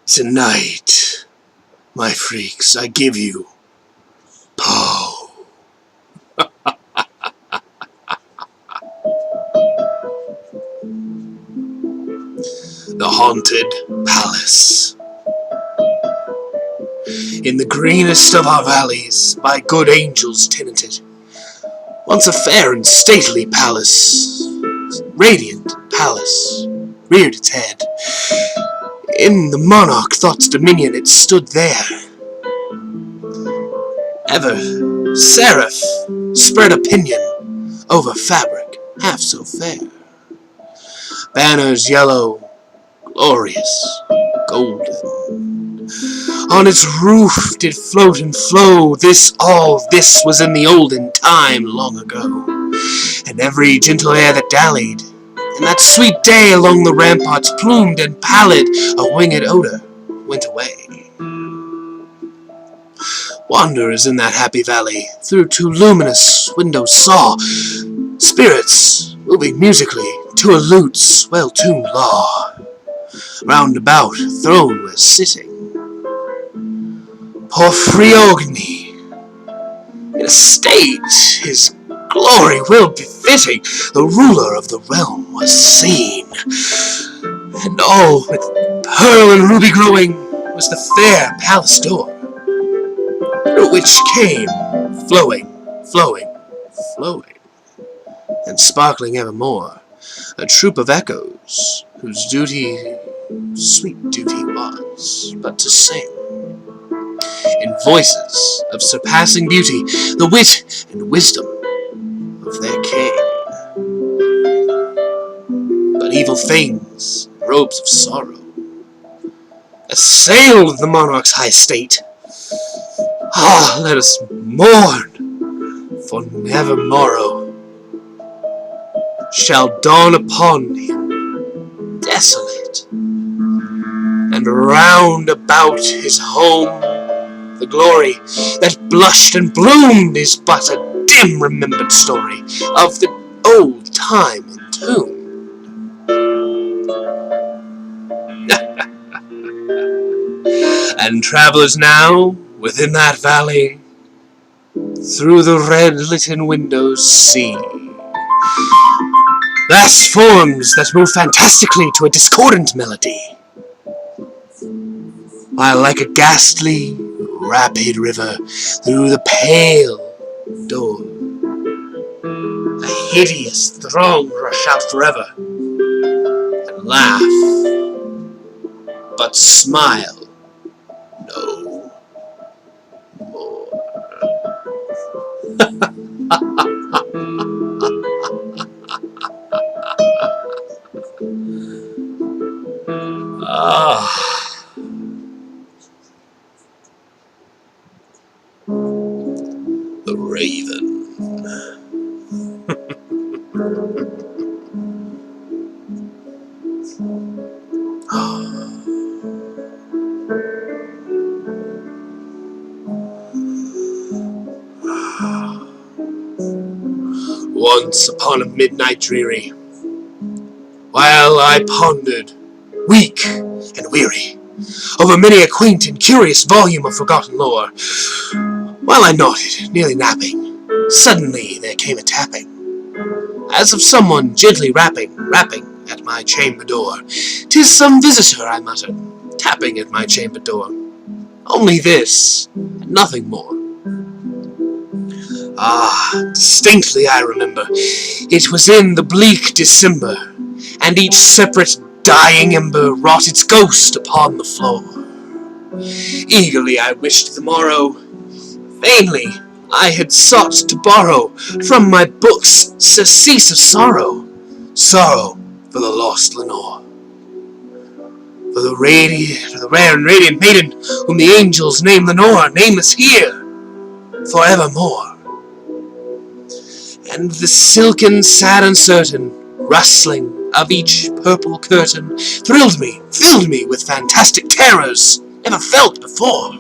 Tonight, my freaks, I give you Poe. The Haunted Palace. In the greenest of our valleys, by good angels tenanted, once a fair and stately palace, radiant palace, reared its head. In the monarch thought's dominion it stood there. Ever seraph spread opinion over fabric half so fair. Banners yellow, glorious, golden, on its roof did float and flow. All this was in the olden time long ago. And every gentle air that dallied in that sweet day along the ramparts, plumed and pallid, a winged odor went away. Wanderers in that happy valley through two luminous windows saw spirits moving musically to a lute's well-tuned law. Round about a throne was sitting Porphyriogony, in a state his glory will befitting. The ruler of the realm was seen, and all with pearl and ruby glowing was the fair palace door, through which came flowing, and sparkling evermore, a troop of echoes, whose duty, sweet duty was, but to sing, in voices of surpassing beauty, the wit and wisdom of their king. But evil things, in robes of sorrow, assailed the monarch's high state. Ah, let us mourn, for nevermore shall dawn upon him desolate, and round about his home the glory that blushed and bloomed is but a dim remembered story of the old time entombed. And travelers now within that valley through the red-litten windows see vast forms that move fantastically to a discordant melody, while like a ghastly, rapid river through the pale door a hideous throng rush out forever and laugh, but smile no more. The Raven. Once upon a midnight dreary, while I pondered, weak and weary, over many a quaint and curious volume of forgotten lore, while I nodded, nearly napping, suddenly there came a tapping, as of someone gently rapping at my chamber door. "'Tis some visitor," I muttered, tapping at my chamber door. Only this, and nothing more. Ah, distinctly I remember, it was in the bleak December, and each separate dying ember wrought its ghost upon the floor. Eagerly I wished the morrow, vainly I had sought to borrow from my books surcease of sorrow, sorrow for the lost Lenore, for the rare and radiant maiden whom the angels name Lenore, nameless here forevermore. And the silken, sad, uncertain rustling of each purple curtain thrilled me, filled me with fantastic terrors never felt before.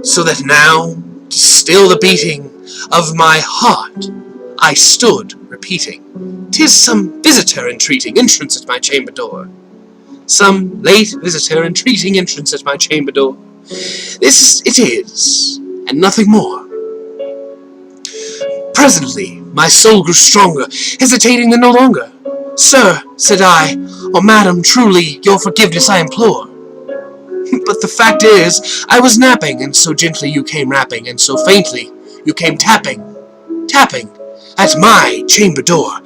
So that now, to still the beating of my heart, I stood repeating, "'Tis some visitor entreating entrance at my chamber door." some late visitor entreating entrance at my chamber door. This it is, and nothing more. Presently, my soul grew stronger, hesitating no longer. Sir, said I, or madam, truly, your forgiveness I implore. But the fact is, I was napping, and so gently you came rapping, and so faintly you came tapping at my chamber door,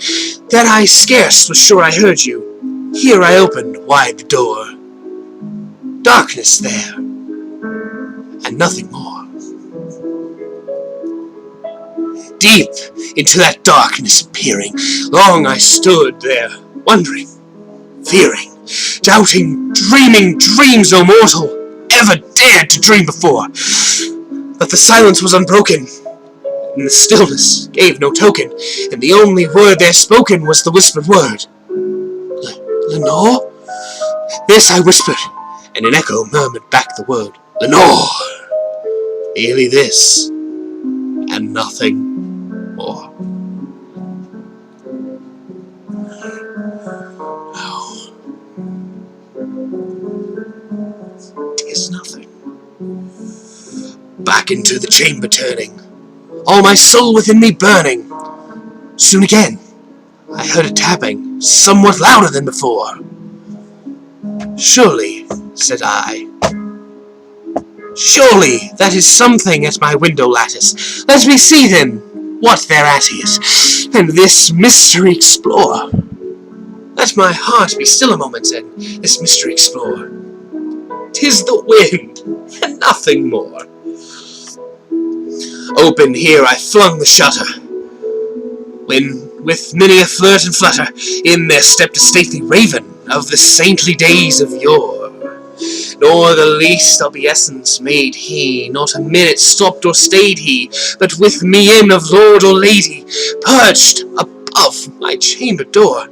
that I scarce was sure I heard you. Here I opened wide the door. Darkness there, and nothing more. Deep into that darkness peering, long I stood there, wondering, fearing, doubting, dreaming dreams no mortal ever dared to dream before. But the silence was unbroken, and the stillness gave no token, and the only word there spoken was the whispered word. Lenore? This I whispered, and an echo murmured back the word. Lenore! Merely this, and nothing more. Oh. 'Tis nothing. Back into the chamber turning, all my soul within me burning. Soon again, I heard a tapping, somewhat louder than before. Surely, said I, surely that is something at my window lattice. Let me see then what thereat is, and this mystery explore. Let my heart be still a moment, and this mystery explore. 'Tis the wind, and nothing more. Open here I flung the shutter, when, with many a flirt and flutter, in there stepped a stately raven of the saintly days of yore. Nor the least obeisance made he, not a minute stopped or stayed he, but with mien of lord or lady, perched above my chamber door,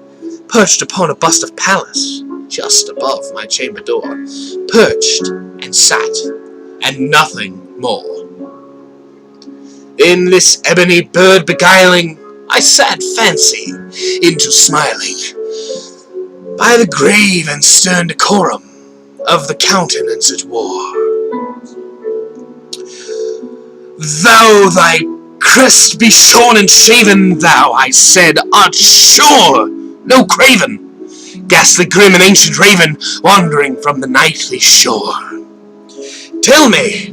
perched upon a bust of Pallas, just above my chamber door, perched and sat, and nothing more. In this ebony bird beguiling, I sat fancy into smiling, by the grave and stern decorum of the countenance it wore. Thou thy crest be shorn and shaven, thou, I said, art sure no craven, ghastly grim and ancient raven, wandering from the nightly shore. Tell me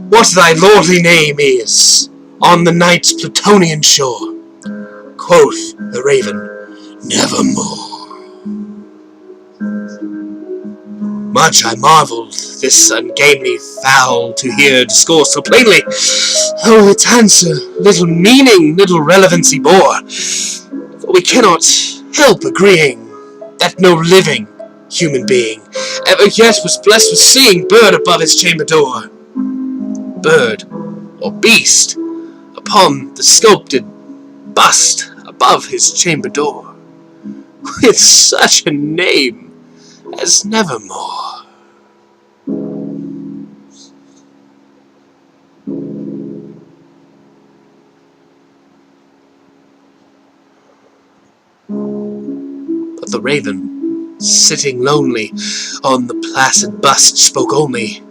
what thy lordly name is on the night's Plutonian shore. Quoth the raven, Nevermore. Much I marveled this ungainly fowl to hear discourse so plainly, though its answer little meaning, little relevancy bore. For we cannot help agreeing that no living human being ever yet was blessed with seeing bird above his chamber door. Bird or beast upon the sculpted bust above his chamber door, with such a name as Nevermore. But the raven, sitting lonely on the placid bust, spoke only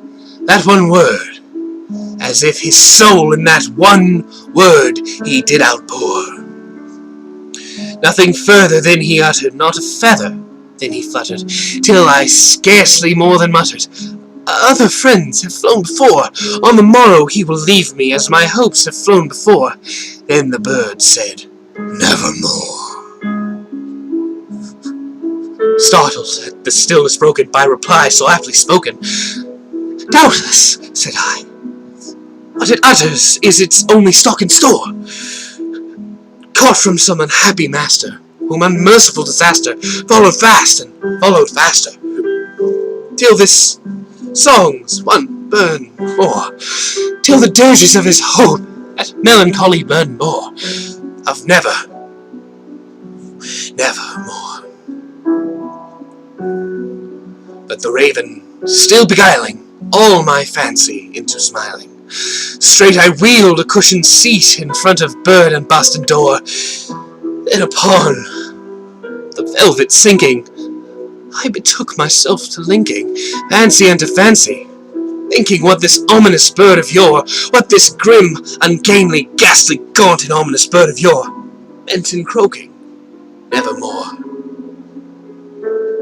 that one word, as if his soul in that one word he did outpour. Nothing further than he uttered, not a feather then he fluttered, till I scarcely more than muttered, Other friends have flown before, on the morrow he will leave me, as my hopes have flown before. Then the bird said, Nevermore. Startled at the stillness broken by reply so aptly spoken, Doubtless, said I, what it utters is its only stock and store, caught from some unhappy master, whom unmerciful disaster followed fast and followed faster, till this song's one burn more, till the dirges of his hope that melancholy burden bore, of nevermore. But the raven, still beguiling all my fancy into smiling, straight I wheeled a cushioned seat in front of bird and bust and door. Then upon the velvet sinking, I betook myself to linking fancy unto fancy, thinking what this ominous bird of yore, what this grim, ungainly, ghastly, gaunt and ominous bird of yore, meant in croaking, Nevermore.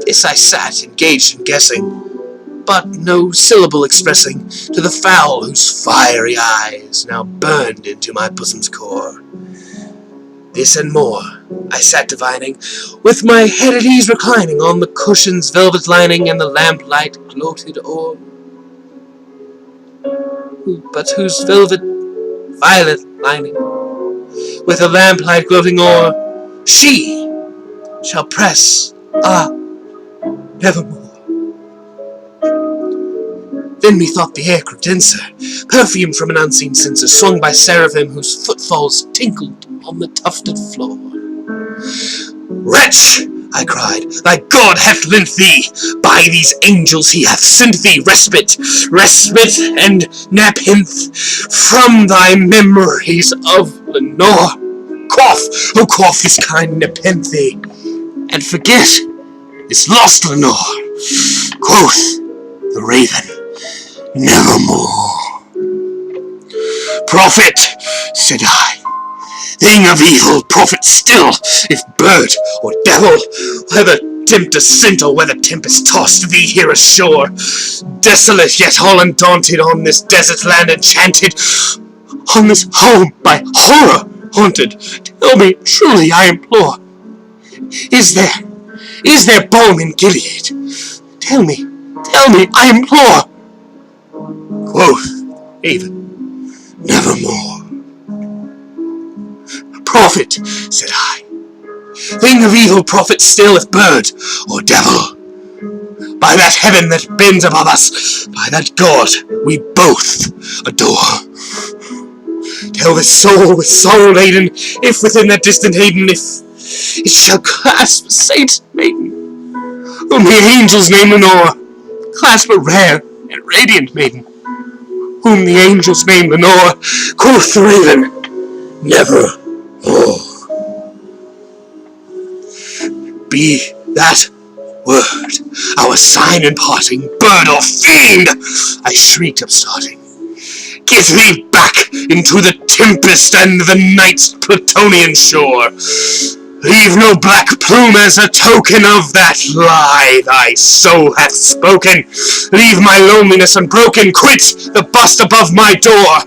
This I sat, engaged in guessing, but no syllable expressing to the fowl whose fiery eyes now burned into my bosom's core. This and more I sat divining, with my head at ease reclining on the cushion's velvet lining, and the lamplight gloated o'er. But whose velvet violet lining, with the lamplight gloating o'er, she shall press, nevermore. Then methought the air grew denser, perfumed from an unseen censer, swung by seraphim whose footfalls tinkled on the tufted floor. Wretch, I cried, thy God hath lent thee, by these angels he hath sent thee respite and nepenthe from thy memories of Lenore. Quaff, oh quaff this kind nepenthe, and forget this lost Lenore. Quoth the raven, Nevermore. Prophet, said I, thing of evil, prophet still, if bird or devil, whether tempt ascent or whether tempest tossed thee here ashore, desolate yet all undaunted on this desert land enchanted, on this home by horror haunted, tell me truly, I implore, is there balm in Gilead? Tell me, I implore. Quoth Raven, Nevermore. Prophet, said I, thing of evil, prophet still, if bird or devil, by that heaven that bends above us, by that God we both adore. Tell this soul with sorrow laden, if within that distant haven, if it shall clasp a saint maiden, whom the angels name Lenore, clasp a rare and radiant maiden, whom the angels name Lenore. Quoth the raven, Nevermore. Be that word our sign in parting, bird or fiend, I shrieked upstarting. Get thee back into the tempest and the night's Plutonian shore. Leave no black plume as a token of that lie thy soul hath spoken. Leave my loneliness unbroken, quit the bust above my door.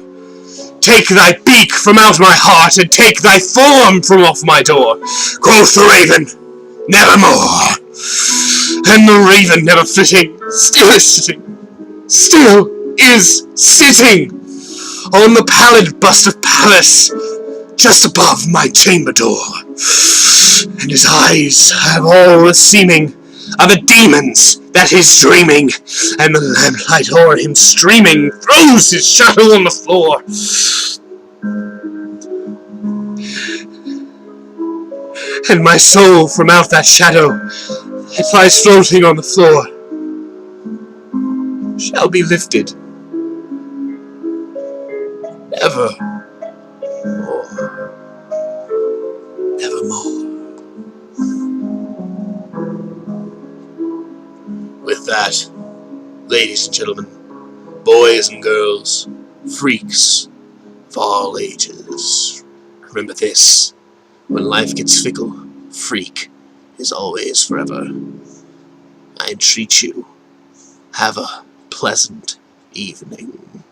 Take thy beak from out my heart, and take thy form from off my door. Quoth the raven, Nevermore. And the raven, never flitting, still is sitting on the pallid bust of Pallas, just above my chamber door. And his eyes have all the seeming of a demon's that is dreaming, and the lamplight o'er him streaming throws his shadow on the floor. And my soul from out that shadow that lies floating on the floor shall be lifted nevermore. With that, ladies and gentlemen, boys and girls, freaks of all ages, remember this: when life gets fickle, freak is always forever. I entreat you, have a pleasant evening.